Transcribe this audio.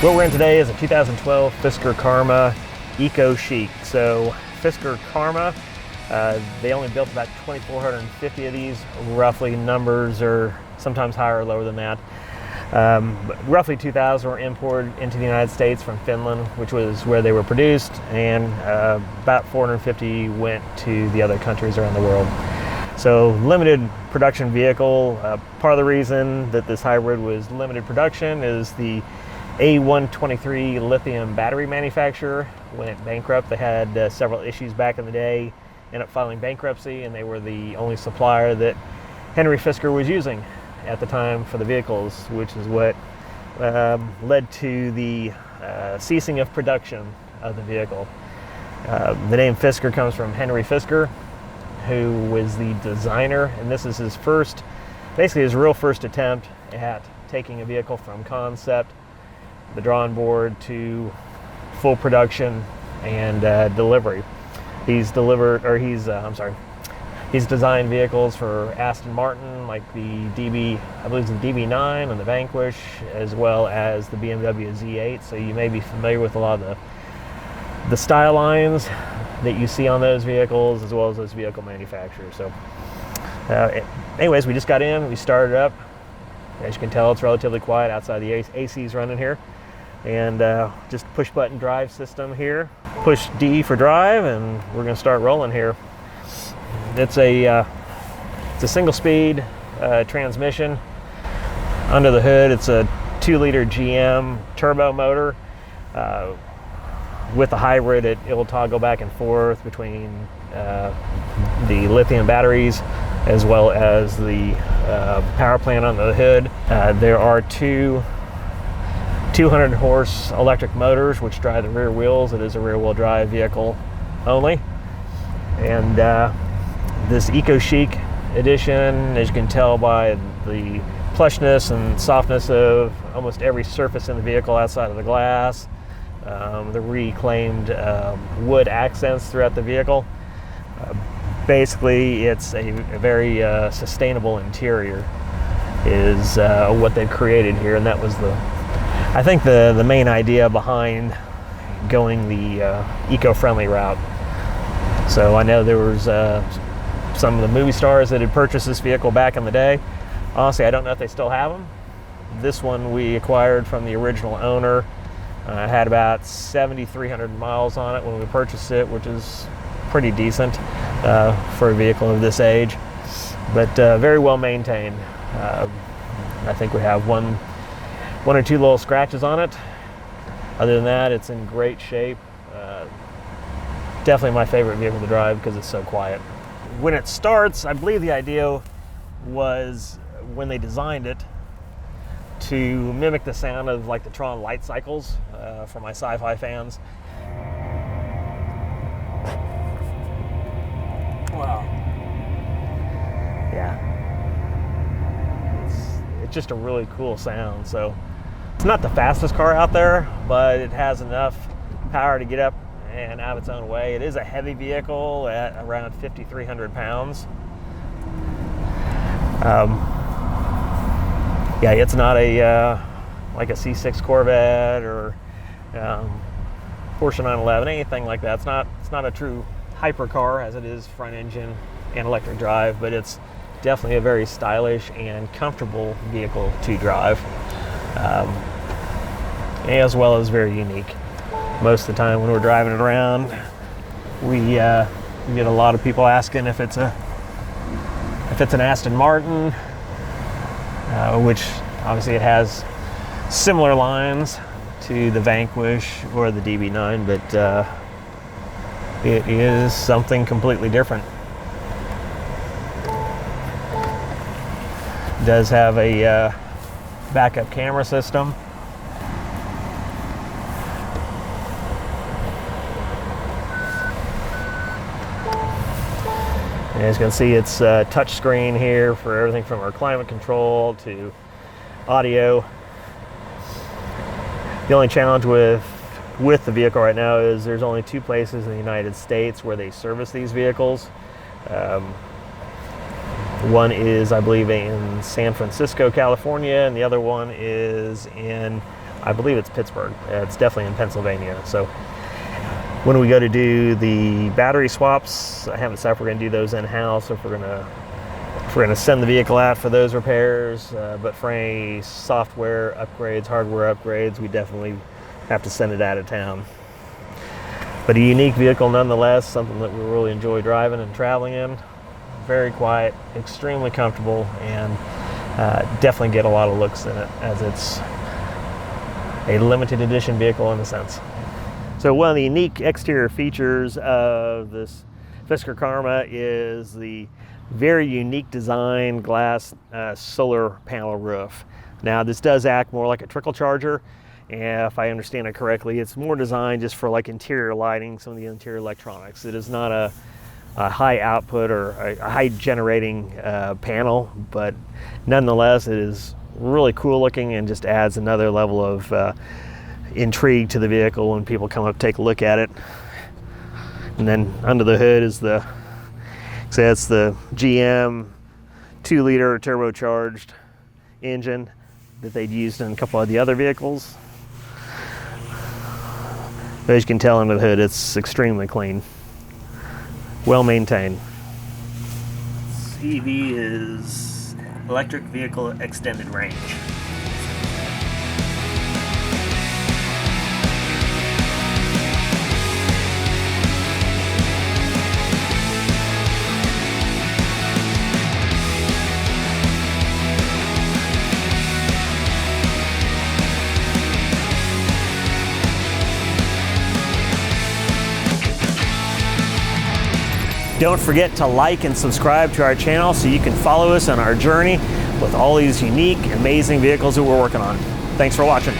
What we're in today is a 2012 Fisker Karma Eco Chic. So Fisker Karma, they only built about 2,450 of these. Roughly, numbers are sometimes higher or lower than that. But roughly 2,000 were imported into the United States from Finland, which was where they were produced, and about 450 went to the other countries around the world. So limited production vehicle. Part of the reason that this hybrid was limited production is the A123 lithium battery manufacturer went bankrupt. They had several issues back in the day, ended up filing bankruptcy, and they were the only supplier that Henry Fisker was using at the time for the vehicles, which is what led to the ceasing of production of the vehicle. The name Fisker comes from Henry Fisker, who was the designer, and this is his first, basically his real first attempt at taking a vehicle from concept, the drawing board, to full production and delivery. He's designed vehicles for Aston Martin, like the I believe it's the DB9 and the Vanquish, as well as the BMW Z8. So you may be familiar with a lot of the style lines that you see on those vehicles, as well as those vehicle manufacturers. So anyways, we just got in, we started up. As you can tell, it's relatively quiet outside. The AC's running here. And just push button drive system here. Push D for drive, and we're going to start rolling here. It's a single speed transmission. Under the hood, it's a 2-liter GM turbo motor. With the hybrid, it will toggle back and forth between the lithium batteries as well as the power plant on the hood. There are two 200 horse electric motors which drive the rear wheels. It is a rear wheel drive vehicle only. And this Eco Chic edition, as you can tell by the plushness and softness of almost every surface in the vehicle outside of the glass, the reclaimed wood accents throughout the vehicle. Basically, it's a very sustainable interior is what they've created here, and that was I think the main idea behind going the eco-friendly route. So I know there was some of the movie stars that had purchased this vehicle back in the day. Honestly, I don't know if they still have them. This one we acquired from the original owner. It had about 7,300 miles on it when we purchased it, which is pretty decent for a vehicle of this age, but very well maintained. I think we have one or two little scratches on it. Other than that, it's in great shape. Definitely my favorite vehicle to drive because it's so quiet. When it starts, I believe the idea was, when they designed it, to mimic the sound of like the Tron light cycles for my sci-fi fans. Wow. Yeah. It's just a really cool sound. So it's not the fastest car out there, but it has enough power to get up and out of its own way. It is a heavy vehicle at around 5,300 pounds. Yeah, it's not like a C6 Corvette or Porsche 911, anything like that. It's not a true hypercar as it is front engine and electric drive, but it's definitely a very stylish and comfortable vehicle to drive, as well as very unique. Most of the time when we're driving it around, we get a lot of people asking if it's an Aston Martin, which obviously it has similar lines to the Vanquish or the DB9, but it is something completely different. It does have a backup camera system. And as you can see, it's touch screen here for everything from our climate control to audio. The only challenge with the vehicle right now is there's only 2 places in the United States where they service these vehicles. One is, I believe, in San Francisco, California, and the other one is in I believe it's Pittsburgh. It's definitely in Pennsylvania. So when we go to do the battery swaps, I haven't decided if we're going to do those in-house or if we're going to send the vehicle out for those repairs. But for any software upgrades, hardware upgrades, we definitely have to send it out of town. But a unique vehicle nonetheless, something that we really enjoy driving and traveling in. Very quiet, extremely comfortable, and definitely get a lot of looks in it, as it's a limited edition vehicle in a sense. So one of the unique exterior features of this Fisker Karma is the very unique design glass solar panel roof. Now this does act more like a trickle charger, and if I understand it correctly, it's more designed just for like interior lighting, some of the interior electronics. It is not a high output or a high generating panel, but nonetheless it is really cool looking and just adds another level of intrigue to the vehicle when people come up to take a look at it. And then under the hood is the GM 2-liter turbocharged engine that they'd used in a couple of the other vehicles. But as you can tell under the hood, it's extremely clean, well maintained. EV is electric vehicle extended range. Don't forget to like and subscribe to our channel so you can follow us on our journey with all these unique, amazing vehicles that we're working on. Thanks for watching.